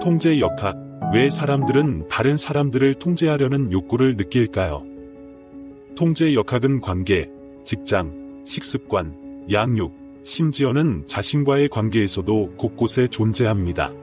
통제 역학. 왜 사람들은 다른 사람들을 통제하려는 욕구를 느낄까요? 통제 역학은 관계, 직장, 식습관, 양육, 심지어는 자신과의 관계에서도 곳곳에 존재합니다.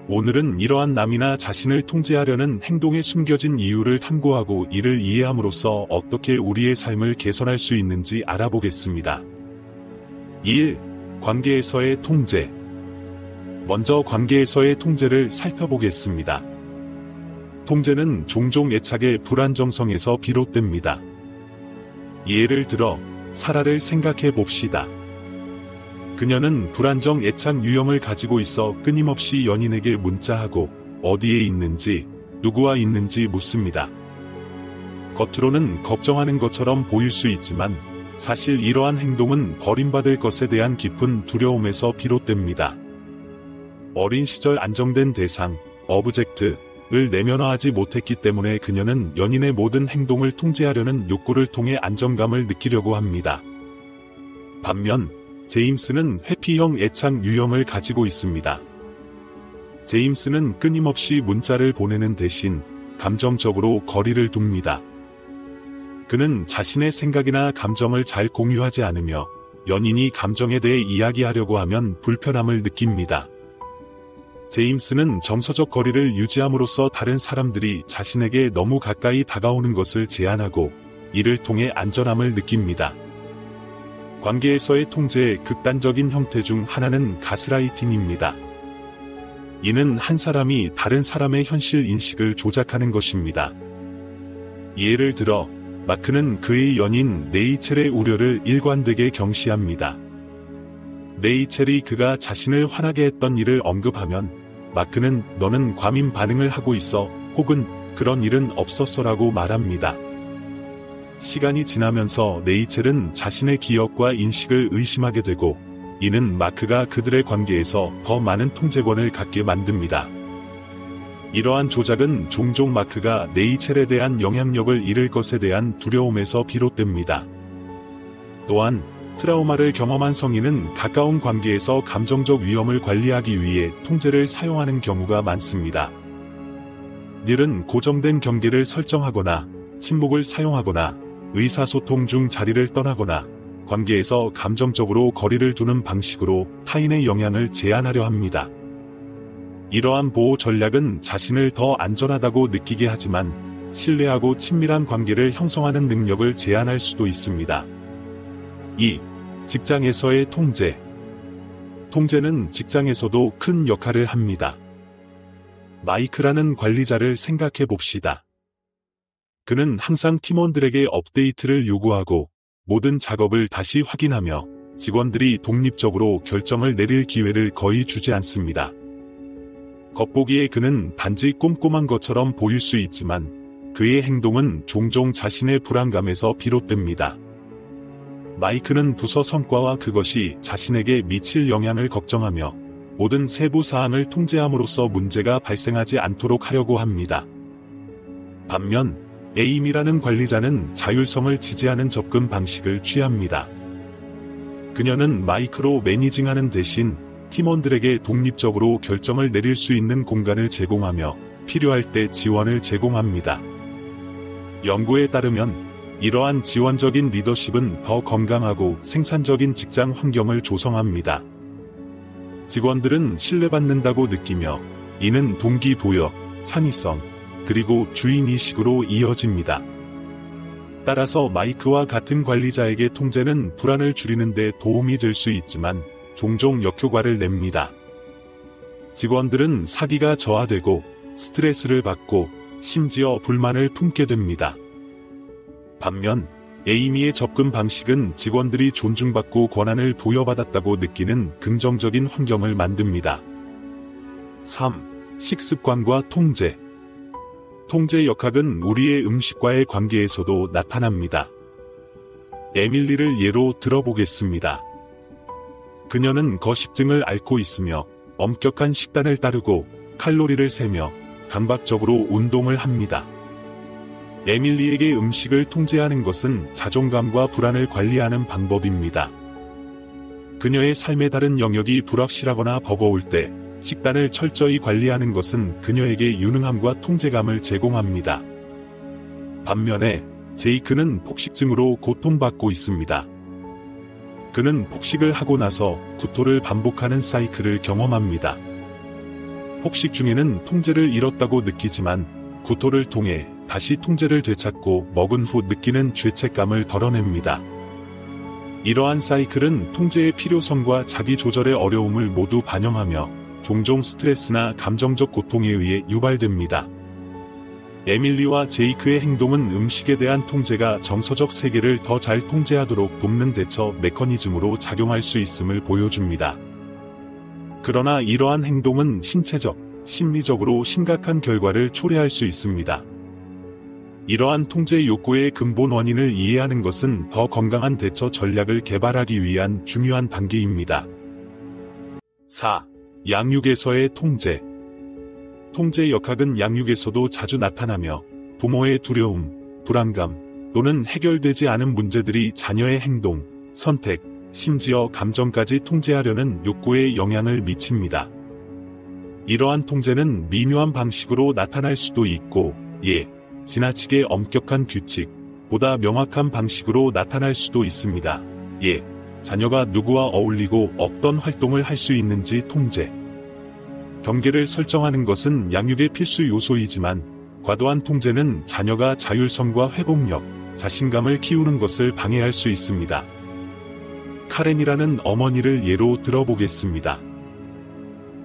오늘은 이러한 남이나 자신을 통제하려는 행동에 숨겨진 이유를 탐구하고 이를 이해함으로써 어떻게 우리의 삶을 개선할 수 있는지 알아보겠습니다. 1. 관계에서의 통제. 먼저 관계에서의 통제를 살펴보겠습니다. 통제는 종종 애착의 불안정성에서 비롯됩니다. 예를 들어 사라를 생각해 봅시다. 그녀는 불안정 애착 유형을 가지고 있어 끊임없이 연인에게 문자하고 어디에 있는지, 누구와 있는지 묻습니다. 겉으로는 걱정하는 것처럼 보일 수 있지만 사실 이러한 행동은 버림받을 것에 대한 깊은 두려움에서 비롯됩니다. 어린 시절 안정된 대상, 어브젝트를 내면화하지 못했기 때문에 그녀는 연인의 모든 행동을 통제하려는 욕구를 통해 안정감을 느끼려고 합니다. 반면 제임스는 회피형 애착 유형을 가지고 있습니다. 제임스는 끊임없이 문자를 보내는 대신 감정적으로 거리를 둡니다. 그는 자신의 생각이나 감정을 잘 공유하지 않으며 연인이 감정에 대해 이야기하려고 하면 불편함을 느낍니다. 제임스는 정서적 거리를 유지함으로써 다른 사람들이 자신에게 너무 가까이 다가오는 것을 제한하고 이를 통해 안전함을 느낍니다. 관계에서의 통제의 극단적인 형태 중 하나는 가스라이팅입니다. 이는 한 사람이 다른 사람의 현실 인식을 조작하는 것입니다. 예를 들어 마크는 그의 연인 네이첼의 우려를 일관되게 경시합니다. 네이첼이 그가 자신을 화나게 했던 일을 언급하면 마크는 너는 과민 반응을 하고 있어 혹은 그런 일은 없었어라고 말합니다. 시간이 지나면서 네이첼은 자신의 기억과 인식을 의심하게 되고 이는 마크가 그들의 관계에서 더 많은 통제권을 갖게 만듭니다. 이러한 조작은 종종 마크가 네이첼에 대한 영향력을 잃을 것에 대한 두려움에서 비롯됩니다. 또한 트라우마를 경험한 성인은 가까운 관계에서 감정적 위험을 관리하기 위해 통제를 사용하는 경우가 많습니다. 닐은 고정된 경계를 설정하거나 침묵을 사용하거나 의사소통 중 자리를 떠나거나 관계에서 감정적으로 거리를 두는 방식으로 타인의 영향을 제한하려 합니다. 이러한 보호 전략은 자신을 더 안전하다고 느끼게 하지만 신뢰하고 친밀한 관계를 형성하는 능력을 제한할 수도 있습니다. 2. 직장에서의 통제. 통제는 직장에서도 큰 역할을 합니다. 마이크라는 관리자를 생각해 봅시다. 그는 항상 팀원들에게 업데이트를 요구하고 모든 작업을 다시 확인하며 직원들이 독립적으로 결정을 내릴 기회를 거의 주지 않습니다. 겉보기에 그는 단지 꼼꼼한 것처럼 보일 수 있지만 그의 행동은 종종 자신의 불안감에서 비롯됩니다. 마이크는 부서 성과와 그것이 자신에게 미칠 영향을 걱정하며 모든 세부 사항을 통제함으로써 문제가 발생하지 않도록 하려고 합니다. 반면 에이미라는 관리자는 자율성을 지지하는 접근 방식을 취합니다. 그녀는 마이크로 매니징하는 대신 팀원들에게 독립적으로 결정을 내릴 수 있는 공간을 제공하며 필요할 때 지원을 제공합니다. 연구에 따르면 이러한 지원적인 리더십은 더 건강하고 생산적인 직장 환경을 조성합니다. 직원들은 신뢰받는다고 느끼며 이는 동기부여, 창의성, 그리고 주인의식으로 이어집니다. 따라서 마이크와 같은 관리자에게 통제는 불안을 줄이는 데 도움이 될 수 있지만 종종 역효과를 냅니다. 직원들은 사기가 저하되고 스트레스를 받고 심지어 불만을 품게 됩니다. 반면 에이미의 접근 방식은 직원들이 존중받고 권한을 부여받았다고 느끼는 긍정적인 환경을 만듭니다. 3. 식습관과 통제. 통제 역학은 우리의 음식과의 관계에서도 나타납니다. 에밀리를 예로 들어보겠습니다. 그녀는 거식증을 앓고 있으며 엄격한 식단을 따르고 칼로리를 세며 강박적으로 운동을 합니다. 에밀리에게 음식을 통제하는 것은 자존감과 불안을 관리하는 방법입니다. 그녀의 삶의 다른 영역이 불확실하거나 버거울 때 식단을 철저히 관리하는 것은 그녀에게 유능함과 통제감을 제공합니다. 반면에 제이크는 폭식증으로 고통받고 있습니다. 그는 폭식을 하고 나서 구토를 반복하는 사이클을 경험합니다. 폭식 중에는 통제를 잃었다고 느끼지만 구토를 통해 다시 통제를 되찾고 먹은 후 느끼는 죄책감을 덜어냅니다. 이러한 사이클은 통제의 필요성과 자기 조절의 어려움을 모두 반영하며 종종 스트레스나 감정적 고통에 의해 유발됩니다. 에밀리와 제이크의 행동은 음식에 대한 통제가 정서적 세계를 더 잘 통제하도록 돕는 대처 메커니즘으로 작용할 수 있음을 보여줍니다. 그러나 이러한 행동은 신체적, 심리적으로 심각한 결과를 초래할 수 있습니다. 이러한 통제 욕구의 근본 원인을 이해하는 것은 더 건강한 대처 전략을 개발하기 위한 중요한 단계입니다. 4. 양육에서의 통제. 통제 역학은 양육에서도 자주 나타나며 부모의 두려움, 불안감 또는 해결되지 않은 문제들이 자녀의 행동, 선택, 심지어 감정까지 통제하려는 욕구에 영향을 미칩니다. 이러한 통제는 미묘한 방식으로 나타날 수도 있고, 지나치게 엄격한 규칙, 보다 명확한 방식으로 나타날 수도 있습니다. 자녀가 누구와 어울리고 어떤 활동을 할 수 있는지 통제. 경계를 설정하는 것은 양육의 필수 요소이지만 과도한 통제는 자녀가 자율성과 회복력, 자신감을 키우는 것을 방해할 수 있습니다. 카렌이라는 어머니를 예로 들어보겠습니다.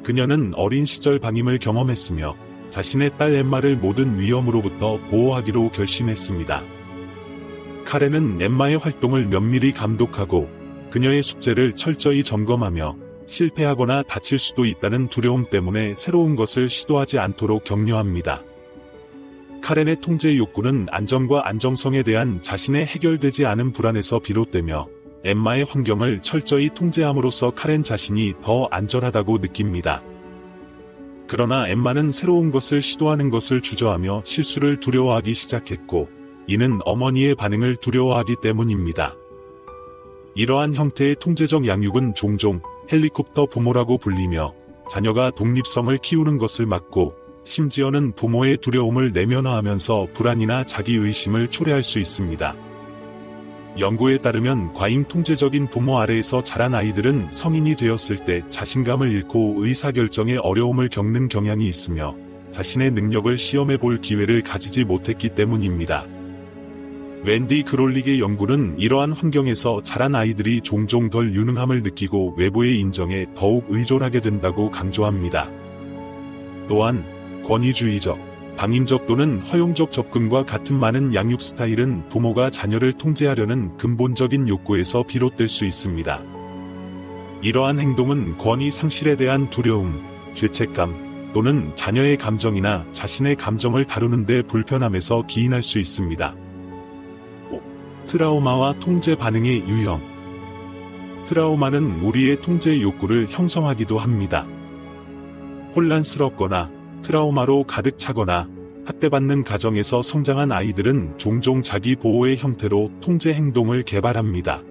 그녀는 어린 시절 방임을 경험했으며 자신의 딸 엠마를 모든 위험으로부터 보호하기로 결심했습니다. 카렌은 엠마의 활동을 면밀히 감독하고 그녀의 숙제를 철저히 점검하며 실패하거나 다칠 수도 있다는 두려움 때문에 새로운 것을 시도하지 않도록 격려합니다. 카렌의 통제 욕구는 안전과 안정성에 대한 자신의 해결되지 않은 불안에서 비롯되며 엠마의 환경을 철저히 통제함으로써 카렌 자신이 더 안전하다고 느낍니다. 그러나 엠마는 새로운 것을 시도하는 것을 주저하며 실수를 두려워하기 시작했고, 이는 어머니의 반응을 두려워하기 때문입니다. 이러한 형태의 통제적 양육은 종종 헬리콥터 부모라고 불리며 자녀가 독립성을 키우는 것을 막고 심지어는 부모의 두려움을 내면화하면서 불안이나 자기의심을 초래할 수 있습니다. 연구에 따르면 과잉 통제적인 부모 아래에서 자란 아이들은 성인이 되었을 때 자신감을 잃고 의사결정에 어려움을 겪는 경향이 있으며 자신의 능력을 시험해 볼 기회를 가지지 못했기 때문입니다. 웬디 그롤릭의 연구는 이러한 환경에서 자란 아이들이 종종 덜 유능함을 느끼고 외부의 인정에 더욱 의존하게 된다고 강조합니다. 또한 권위주의적, 방임적 또는 허용적 접근과 같은 많은 양육 스타일은 부모가 자녀를 통제하려는 근본적인 욕구에서 비롯될 수 있습니다. 이러한 행동은 권위 상실에 대한 두려움, 죄책감 또는 자녀의 감정이나 자신의 감정을 다루는 데 불편함에서 기인할 수 있습니다. 5. 트라우마와 통제 반응의 유형. 트라우마는 우리의 통제 욕구를 형성하기도 합니다. 혼란스럽거나 트라우마로 가득 차거나 학대받는 가정에서 성장한 아이들은 종종 자기 보호의 형태로 통제 행동을 개발합니다.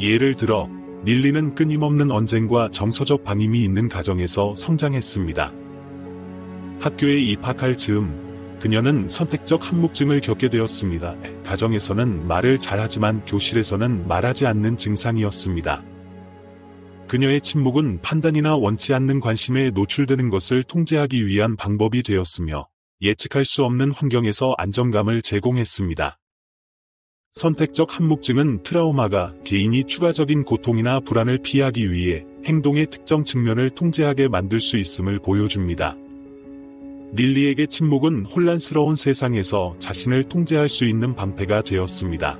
예를 들어 닐리는 끊임없는 언쟁과 정서적 방임이 있는 가정에서 성장했습니다. 학교에 입학할 즈음 그녀는 선택적 한묵증을 겪게 되었습니다. 가정에서는 말을 잘하지만 교실에서는 말하지 않는 증상이었습니다. 그녀의 침묵은 판단이나 원치 않는 관심에 노출되는 것을 통제하기 위한 방법이 되었으며 예측할 수 없는 환경에서 안정감을 제공했습니다. 선택적 한묵증은 트라우마가 개인이 추가적인 고통이나 불안을 피하기 위해 행동의 특정 측면을 통제하게 만들 수 있음을 보여줍니다. 닐리에게 침묵은 혼란스러운 세상에서 자신을 통제할 수 있는 방패가 되었습니다.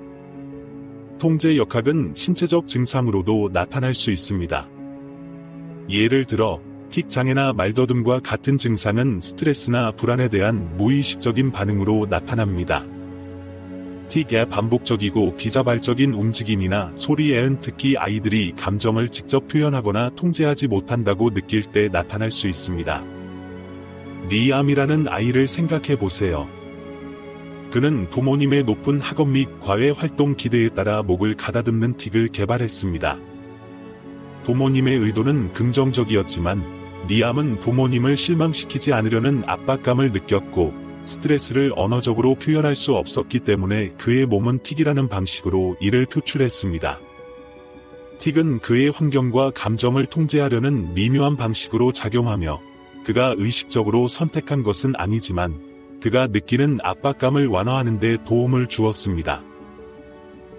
통제 역학은 신체적 증상으로도 나타날 수 있습니다. 예를 들어 틱 장애나 말더듬과 같은 증상은 스트레스나 불안에 대한 무의식적인 반응으로 나타납니다. 틱의 반복적이고 비자발적인 움직임이나 소리에는 특히 아이들이 감정을 직접 표현하거나 통제하지 못한다고 느낄 때 나타날 수 있습니다. 리암이라는 아이를 생각해 보세요. 그는 부모님의 높은 학업 및 과외 활동 기대에 따라 목을 가다듬는 틱을 개발했습니다. 부모님의 의도는 긍정적이었지만 리암은 부모님을 실망시키지 않으려는 압박감을 느꼈고 스트레스를 언어적으로 표현할 수 없었기 때문에 그의 몸은 틱이라는 방식으로 이를 표출했습니다. 틱은 그의 환경과 감정을 통제하려는 미묘한 방식으로 작용하며 그가 의식적으로 선택한 것은 아니지만 그가 느끼는 압박감을 완화하는 데 도움을 주었습니다.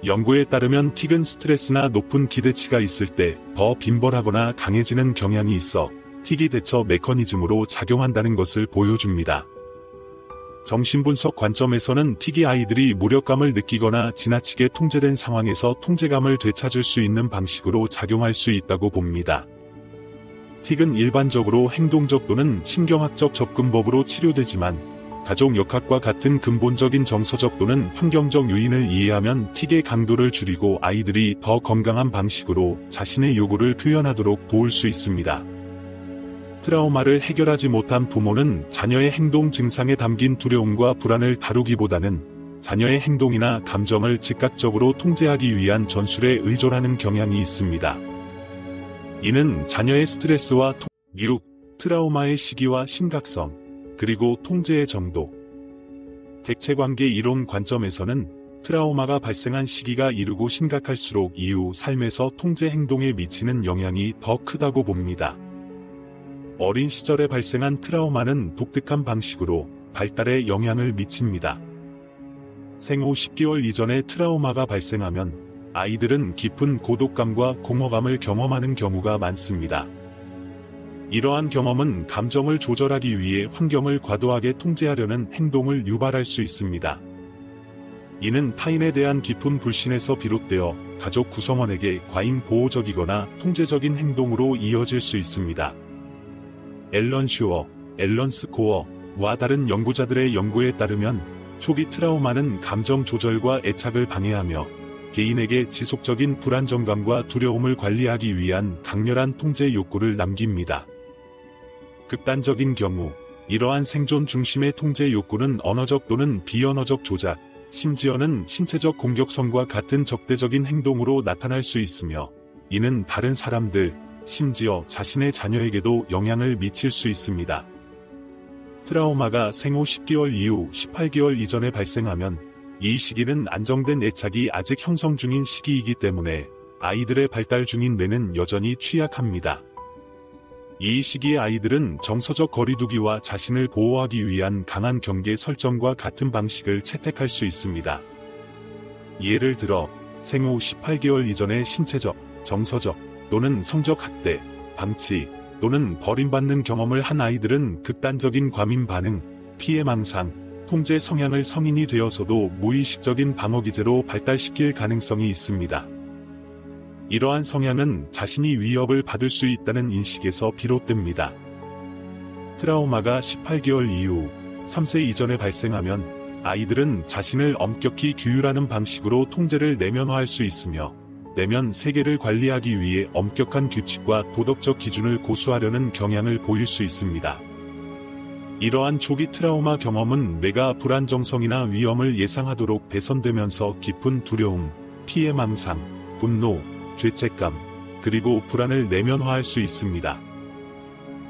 연구에 따르면 틱은 스트레스나 높은 기대치가 있을 때 더 빈벌하거나 강해지는 경향이 있어 틱이 대처 메커니즘으로 작용한다는 것을 보여줍니다. 정신분석 관점에서는 틱이 아이들이 무력감을 느끼거나 지나치게 통제된 상황에서 통제감을 되찾을 수 있는 방식으로 작용할 수 있다고 봅니다. 틱은 일반적으로 행동적 또는 신경학적 접근법으로 치료되지만 가족 역학과 같은 근본적인 정서적 또는 환경적 요인을 이해하면 틱의 강도를 줄이고 아이들이 더 건강한 방식으로 자신의 요구를 표현하도록 도울 수 있습니다. 트라우마를 해결하지 못한 부모는 자녀의 행동 증상에 담긴 두려움과 불안을 다루기보다는 자녀의 행동이나 감정을 즉각적으로 통제하기 위한 전술에 의존하는 경향이 있습니다. 이는 자녀의 스트레스와 트라우마의 시기와 심각성, 그리고 통제의 정도. 객체관계 이론 관점에서는 트라우마가 발생한 시기가 이르고 심각할수록 이후 삶에서 통제 행동에 미치는 영향이 더 크다고 봅니다. 어린 시절에 발생한 트라우마는 독특한 방식으로 발달에 영향을 미칩니다. 생후 10개월 이전에 트라우마가 발생하면 아이들은 깊은 고독감과 공허감을 경험하는 경우가 많습니다. 이러한 경험은 감정을 조절하기 위해 환경을 과도하게 통제하려는 행동을 유발할 수 있습니다. 이는 타인에 대한 깊은 불신에서 비롯되어 가족 구성원에게 과잉 보호적이거나 통제적인 행동으로 이어질 수 있습니다. 앨런 슈어, 앨런 스코어와 다른 연구자들의 연구에 따르면 초기 트라우마는 감정 조절과 애착을 방해하며 개인에게 지속적인 불안정감과 두려움을 관리하기 위한 강렬한 통제 욕구를 남깁니다. 극단적인 경우, 이러한 생존 중심의 통제 욕구는 언어적 또는 비언어적 조작, 심지어는 신체적 공격성과 같은 적대적인 행동으로 나타날 수 있으며, 이는 다른 사람들, 심지어 자신의 자녀에게도 영향을 미칠 수 있습니다. 트라우마가 생후 10개월 이후 18개월 이전에 발생하면 이 시기는 안정된 애착이 아직 형성 중인 시기이기 때문에 아이들의 발달 중인 뇌는 여전히 취약합니다. 이 시기의 아이들은 정서적 거리두기와 자신을 보호하기 위한 강한 경계 설정과 같은 방식을 채택할 수 있습니다. 예를 들어 생후 18개월 이전의 신체적, 정서적, 또는 성적 학대, 방치, 또는 버림받는 경험을 한 아이들은 극단적인 과민 반응, 피해 망상, 통제 성향을 성인이 되어서도 무의식적인 방어 기제로 발달시킬 가능성이 있습니다. 이러한 성향은 자신이 위협을 받을 수 있다는 인식에서 비롯됩니다. 트라우마가 18개월 이후 3세 이전에 발생하면 아이들은 자신을 엄격히 규율하는 방식으로 통제를 내면화할 수 있으며 내면 세계를 관리하기 위해 엄격한 규칙과 도덕적 기준을 고수하려는 경향을 보일 수 있습니다. 이러한 초기 트라우마 경험은 뇌가 불안정성이나 위험을 예상하도록 배선되면서 깊은 두려움, 피해 망상, 분노, 죄책감, 그리고 불안을 내면화할 수 있습니다.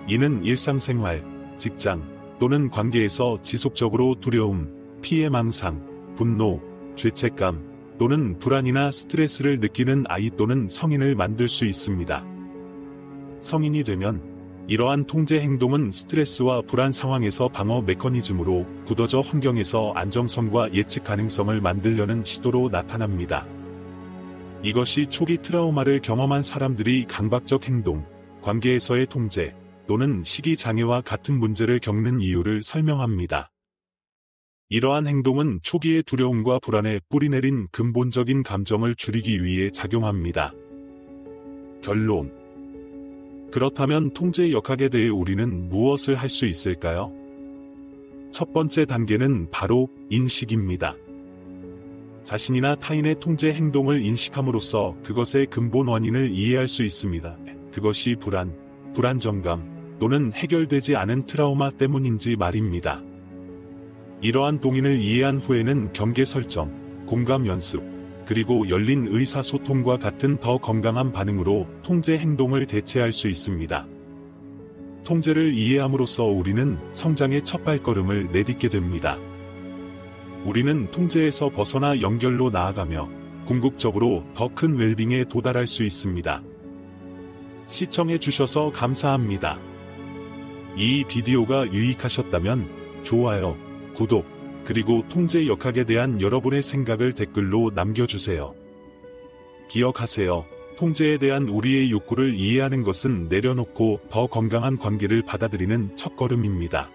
이는 일상생활, 직장 또는 관계에서 지속적으로 두려움, 피해 망상, 분노, 죄책감 또는 불안이나 스트레스를 느끼는 아이 또는 성인을 만들 수 있습니다. 성인이 되면 이러한 통제 행동은 스트레스와 불안 상황에서 방어 메커니즘으로 굳어져 환경에서 안정성과 예측 가능성을 만들려는 시도로 나타납니다. 이것이 초기 트라우마를 경험한 사람들이 강박적 행동, 관계에서의 통제 또는 식이 장애와 같은 문제를 겪는 이유를 설명합니다. 이러한 행동은 초기의 두려움과 불안에 뿌리내린 근본적인 감정을 줄이기 위해 작용합니다. 결론. 그렇다면 통제 역학에 대해 우리는 무엇을 할 수 있을까요? 첫 번째 단계는 바로 인식입니다. 자신이나 타인의 통제 행동을 인식함으로써 그것의 근본 원인을 이해할 수 있습니다. 그것이 불안정감 또는 해결되지 않은 트라우마 때문인지 말입니다. 이러한 동인을 이해한 후에는 경계 설정, 공감 연습, 그리고 열린 의사소통과 같은 더 건강한 반응으로 통제 행동을 대체할 수 있습니다. 통제를 이해함으로써 우리는 성장의 첫 발걸음을 내딛게 됩니다. 우리는 통제에서 벗어나 연결로 나아가며 궁극적으로 더 큰 웰빙에 도달할 수 있습니다. 시청해주셔서 감사합니다. 이 비디오가 유익하셨다면 좋아요, 구독, 그리고 통제 역학에 대한 여러분의 생각을 댓글로 남겨주세요. 기억하세요. 통제에 대한 우리의 욕구를 이해하는 것은 내려놓고 더 건강한 관계를 받아들이는 첫걸음입니다.